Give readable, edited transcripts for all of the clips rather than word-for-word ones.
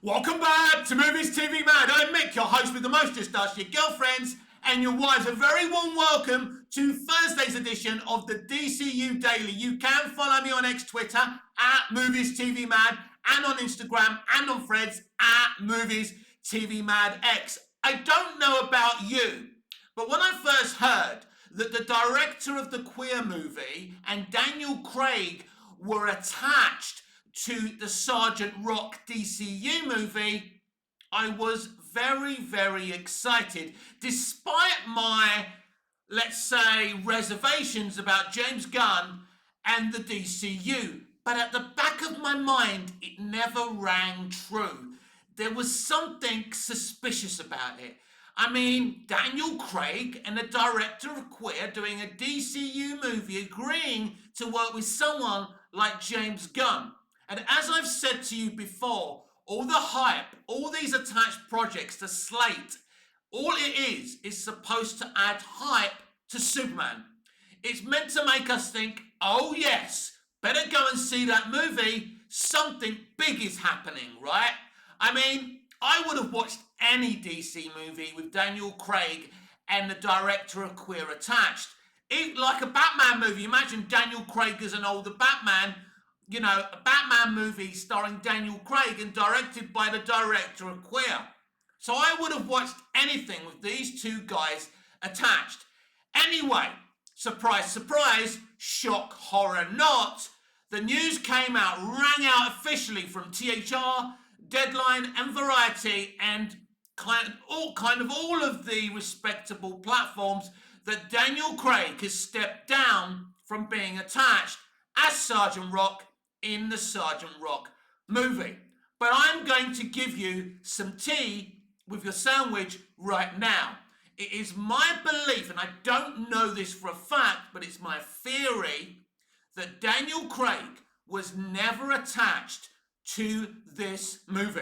Welcome back to Movies TV Mad. I'm Mick, your host with the most. Just ask your girlfriends and your wives. A very warm welcome to Thursday's edition of the DCU Daily. You can follow me on X Twitter at Movies TV Mad and on Instagram and on Threads at Movies TV Mad X. I don't know about you, but when I first heard that the director of the Queer movie and Daniel Craig were attached to the Sergeant Rock DCU movie, I was very, very excited, despite my, let's say, reservations about James Gunn and the DCU. But at the back of my mind, it never rang true. There was something suspicious about it. I mean, Daniel Craig and the director of Queer doing a DCU movie agreeing to work with someone like James Gunn. And as I've said to you before, all the hype, all these attached projects to Slate, all it is supposed to add hype to Superman. It's meant to make us think, oh yes, better go and see that movie. Something big is happening, right? I mean, I would have watched any DC movie with Daniel Craig and the director of Queer attached. Like a Batman movie, imagine Daniel Craig as an older Batman. You know, a Batman movie starring Daniel Craig and directed by the director of Queer. So I would have watched anything with these two guys attached. Anyway, surprise, surprise, shock, horror not, the news came out, rang out officially from THR, Deadline and Variety and kind of all of the respectable platforms that Daniel Craig has stepped down from being attached as Sergeant Rock in the Sergeant Rock movie. But I'm going to give you some tea with your sandwich right now. It is my belief, and I don't know this for a fact, but it's my theory that Daniel Craig was never attached to this movie.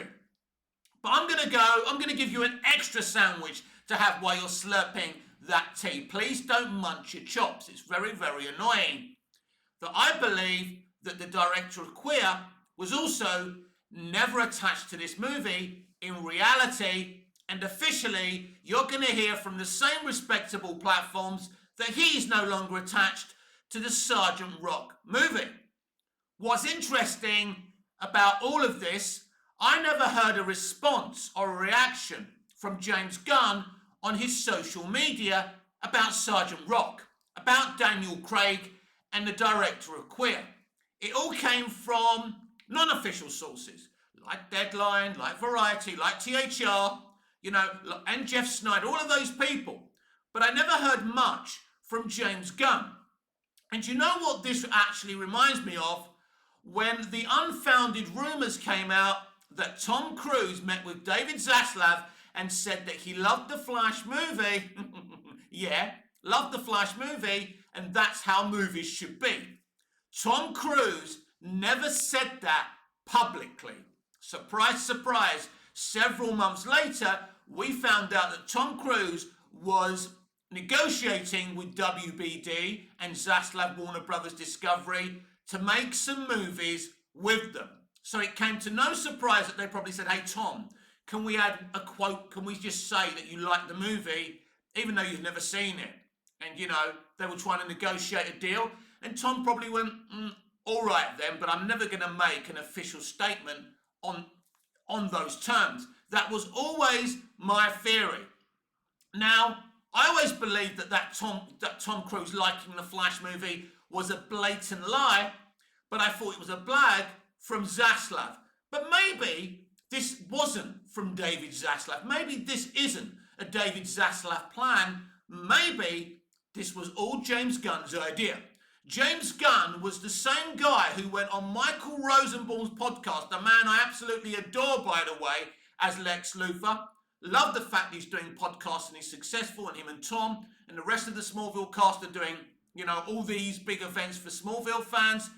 But I'm going to give you an extra sandwich to have while you're slurping that tea. Please don't munch your chops. It's very, very annoying. That I believe that the director of Queer was also never attached to this movie in reality, and officially you're going to hear from the same respectable platforms that he's no longer attached to the Sergeant Rock movie. What's interesting about all of this, I never heard a response or a reaction from James Gunn on his social media about Sergeant Rock, about Daniel Craig and the director of Queer. It all came from non-official sources, like Deadline, like Variety, like THR, and Jeff Snyder, all of those people. But I never heard much from James Gunn. And you know what this actually reminds me of? When the unfounded rumors came out that Tom Cruise met with David Zaslav and said that he loved the Flash movie. Yeah, loved the Flash movie, and that's how movies should be. Tom Cruise never said that publicly. Surprise, surprise. Several months later, we found out that Tom Cruise was negotiating with WBD and Zaslav Warner Brothers Discovery to make some movies with them. So it came to no surprise that they probably said, hey, Tom, can we add a quote? Can we just say that you like the movie, even though you've never seen it? And, they were trying to negotiate a deal. And Tom probably went, all right then, but I'm never going to make an official statement on those terms. That was always my theory. Now, I always believed that Tom Cruise liking the Flash movie was a blatant lie, but I thought it was a blag from Zaslav. But maybe this wasn't from David Zaslav. Maybe this isn't a David Zaslav plan. Maybe this was all James Gunn's idea. James Gunn was the same guy who went on Michael Rosenbaum's podcast, a man I absolutely adore, by the way, as Lex Luthor. Love the fact he's doing podcasts and he's successful, and him and Tom and the rest of the Smallville cast are doing, all these big events for Smallville fans.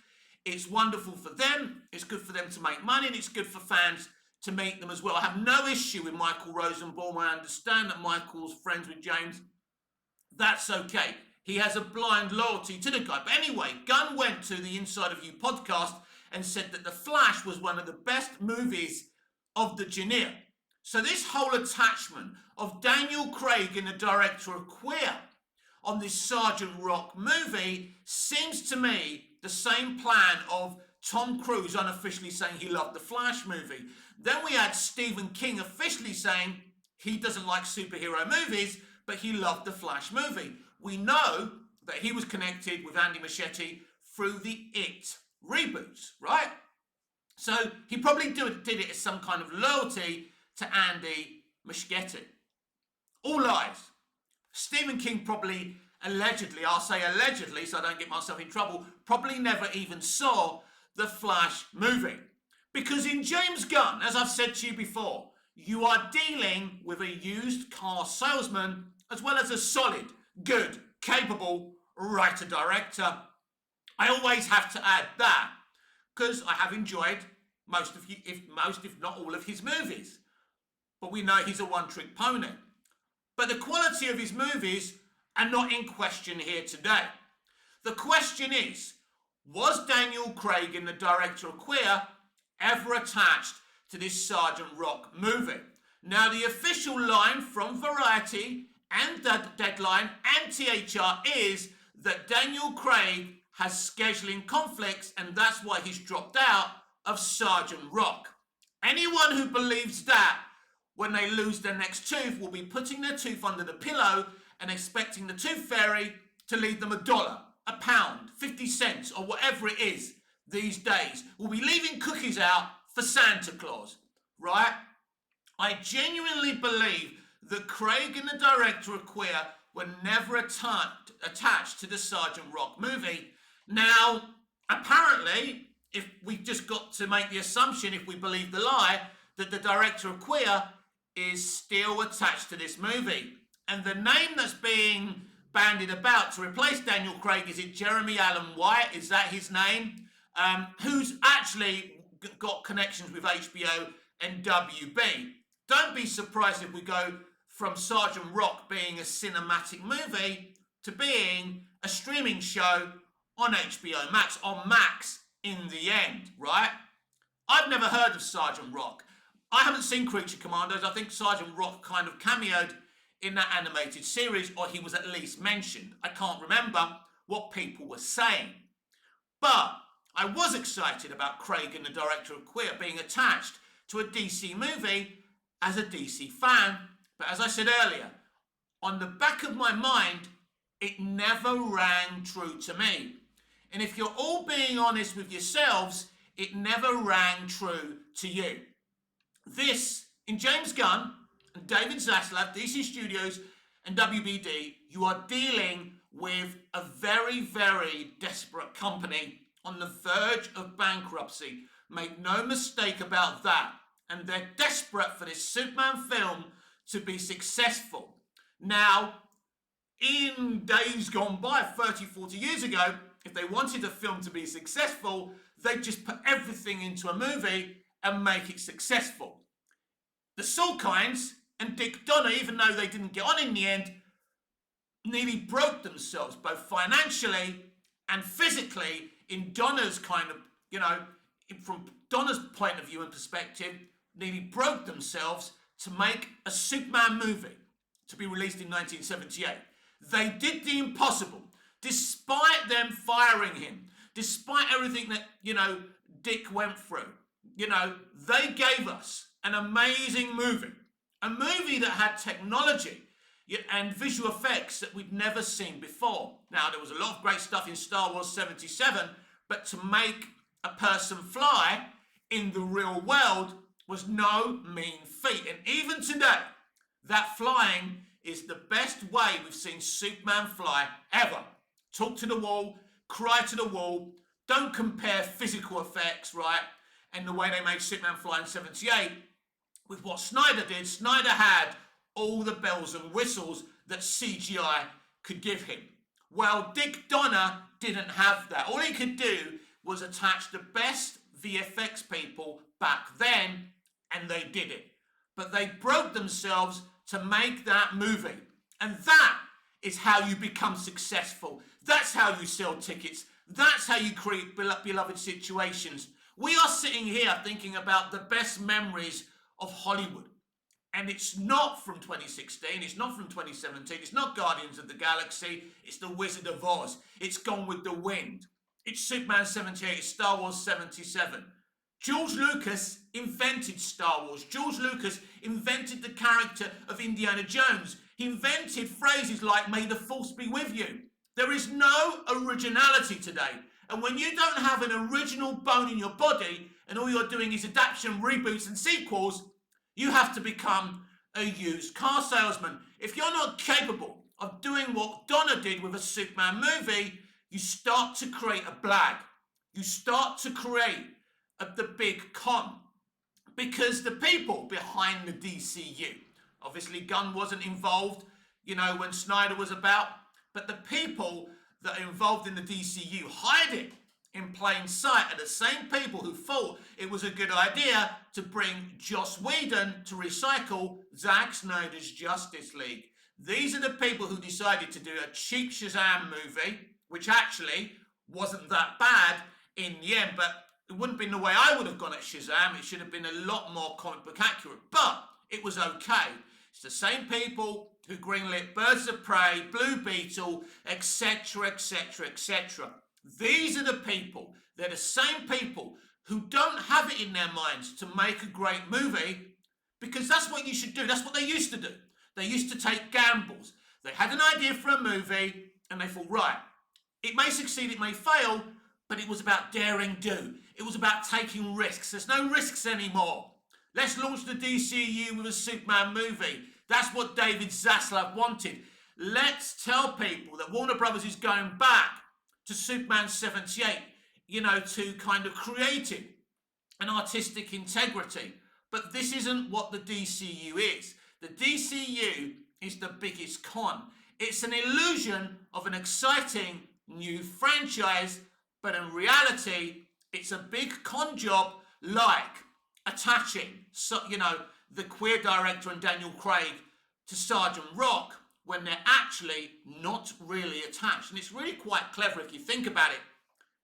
It's wonderful for them. It's good for them to make money, and it's good for fans to meet them as well. I have no issue with Michael Rosenbaum. I understand that Michael's friends with James. That's okay. He has a blind loyalty to the guy. But anyway, Gunn went to the Inside of You podcast and said that The Flash was one of the best movies of the Engineer. So this whole attachment of Daniel Craig and the director of Queer on this Sergeant Rock movie seems to me the same plan of Tom Cruise unofficially saying he loved the Flash movie. Then we had Stephen King officially saying he doesn't like superhero movies, but he loved the Flash movie. We know that he was connected with Andy Muschietti through the It reboots, right? So he probably did it as some kind of loyalty to Andy Muschietti. All lies. Stephen King probably allegedly, I'll say allegedly so I don't get myself in trouble, probably never even saw the Flash movie. Because in James Gunn, as I've said to you before, you are dealing with a used car salesman as well as a solid, good, capable writer-director. I always have to add that because I have enjoyed most, if not all of his movies. But we know he's a one-trick pony. But the quality of his movies are not in question here today. The question is, was Daniel Craig and the director of Queer ever attached to this Sergeant Rock movie? Now, the official line from Variety and Deadline and THR is that Daniel Craig has scheduling conflicts and that's why he's dropped out of Sergeant Rock. Anyone who believes that when they lose their next tooth will be putting their tooth under the pillow and expecting the tooth fairy to leave them $1, £1, 50 cents, or whatever it is these days. We'll be leaving cookies out for Santa Claus, right? I genuinely believe that Craig and the director of Queer were never attached to the Sergeant Rock movie. Now, apparently, if we just got to make the assumption, if we believe the lie, that the director of Queer is still attached to this movie. And the name that's being bandied about to replace Daniel Craig, is it Jeremy Allen White? Is that his name? Who's actually got connections with HBO and WB. Don't be surprised if we go from Sergeant Rock being a cinematic movie to being a streaming show on HBO Max, on Max in the end, right? I've never heard of Sergeant Rock. I haven't seen Creature Commandos. I think Sergeant Rock kind of cameoed in that animated series, or he was at least mentioned. I can't remember what people were saying. But I was excited about Craig and the director of Queer being attached to a DC movie as a DC fan. But as I said earlier, on the back of my mind, it never rang true to me. And if you're all being honest with yourselves, it never rang true to you. This, in James Gunn and David Zaslav, DC Studios and WBD, you are dealing with a very, very desperate company on the verge of bankruptcy. Make no mistake about that. And they're desperate for this Superman film to be successful. Now, in days gone by, 30, 40 years ago, if they wanted a film to be successful, they'd just put everything into a movie and make it successful. The Salkinds and Dick Donner, even though they didn't get on in the end, nearly broke themselves, both financially and physically, in Donner's kind of, from Donner's point of view and perspective, nearly broke themselves to make a Superman movie to be released in 1978. They did the impossible, despite them firing him, despite everything that, Dick went through. They gave us an amazing movie, a movie that had technology and visual effects that we'd never seen before. Now, there was a lot of great stuff in Star Wars 77, but to make a person fly in the real world was no mean feat. And even today, that flying is the best way we've seen Superman fly ever. Talk to the wall, cry to the wall, don't compare physical effects, right? And the way they made Superman fly in 78 with what Snyder did. Snyder had all the bells and whistles that CGI could give him. Well, Dick Donner didn't have that. All he could do was attach the best VFX people back then, and they did it. But they broke themselves to make that movie. And that is how you become successful. That's how you sell tickets. That's how you create beloved situations. We are sitting here thinking about the best memories of Hollywood. And it's not from 2016, it's not from 2017, it's not Guardians of the Galaxy, it's The Wizard of Oz, it's Gone with the Wind, it's Superman 78, it's Star Wars 77. George Lucas invented Star Wars. George Lucas invented the character of Indiana Jones. He invented phrases like, "May the Force be with you." There is no originality today. And when you don't have an original bone in your body and all you're doing is adaptation, reboots and sequels, you have to become a used car salesman. If you're not capable of doing what Donna did with a Superman movie, you start to create a blag. You start to create the big con. Because the people behind the DCU, obviously Gunn wasn't involved, when Snyder was about, but the people that are involved in the DCU hide it in plain sight are the same people who thought it was a good idea to bring Joss Whedon to recycle Zack Snyder's Justice League. These are the people who decided to do a cheap Shazam movie, which actually wasn't that bad in the end, but it wouldn't have been the way I would have gone at Shazam. It should have been a lot more comic book accurate, but it was okay. It's the same people who greenlit Birds of Prey, Blue Beetle, etc., etc., etc. These are the people, they're the same people who don't have it in their minds to make a great movie, because that's what you should do. That's what they used to do. They used to take gambles. They had an idea for a movie and they thought, right, it may succeed, it may fail, but it was about daring do. It was about taking risks. There's no risks anymore. Let's launch the DCU with a Superman movie. That's what David Zaslav wanted. Let's tell people that Warner Brothers is going back to Superman 78, to kind of creating an artistic integrity. But this isn't what the DCU is. The DCU is the biggest con. It's an illusion of an exciting new franchise, but in reality, it's a big con job like attaching, the queer director and Daniel Craig to Sergeant Rock when they're actually not really attached. And it's really quite clever if you think about it.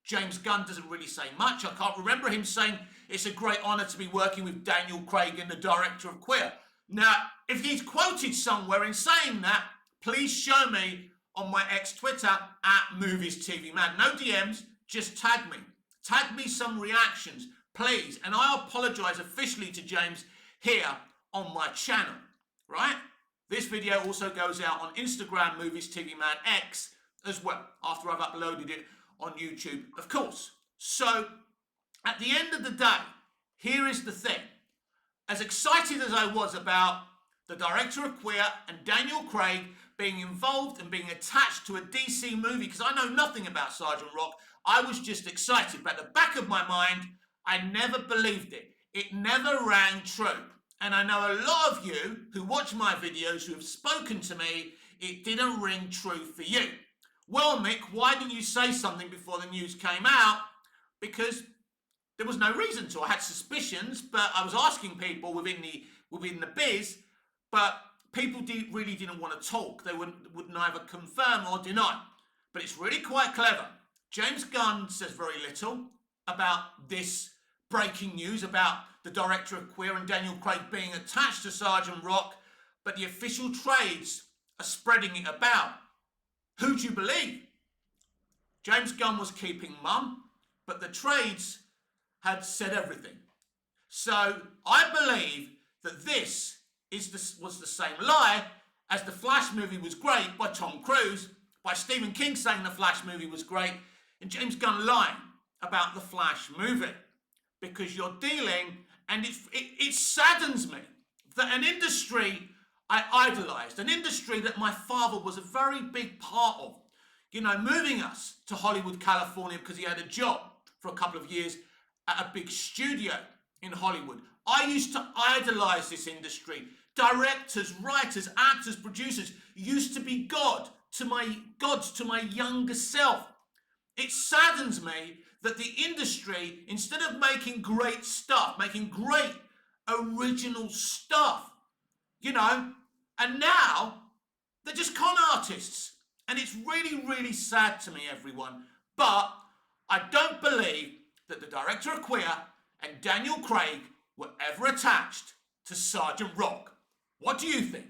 James Gunn doesn't really say much. I can't remember him saying it's a great honour to be working with Daniel Craig and the director of Queer. Now, if he's quoted somewhere in saying that, please show me on my ex-Twitter at Movies TV Man. No DMs, just tag me. Tag me some reactions, please. And I apologise officially to James here on my channel, right? This video also goes out on Instagram, Movies TV Man X, as well, after I've uploaded it on YouTube, of course. So, at the end of the day, here is the thing. As excited as I was about the director of Queer and Daniel Craig being involved and being attached to a DC movie, because I know nothing about Sergeant Rock, I was just excited. But at the back of my mind, I never believed it. It never rang true. And I know a lot of you who watch my videos who have spoken to me, it didn't ring true for you. Well, Mick, why didn't you say something before the news came out? Because there was no reason to. I had suspicions, but I was asking people within the biz, but people really didn't want to talk. They would neither confirm or deny. But it's really quite clever. James Gunn says very little about this breaking news about the director of Queer and Daniel Craig being attached to Sergeant Rock, but the official trades are spreading it about. Who do you believe? James Gunn was keeping mum, but the trades had said everything. So I believe that this was the same lie as the Flash movie was great by Tom Cruise, by Stephen King saying the Flash movie was great, and James Gunn lying about the Flash movie. Because you're dealing, and it saddens me that an industry I idolised, an industry that my father was a very big part of, moving us to Hollywood, California, because he had a job for a couple of years at a big studio in Hollywood. I used to idolise this industry. Directors, writers, actors, producers used to be gods to my younger self. It saddens me that the industry, instead of making great stuff, making great original stuff, and now they're just con artists. And it's really, really sad to me, everyone. But I don't believe that the director of Queer and Daniel Craig were ever attached to Sergeant Rock. What do you think?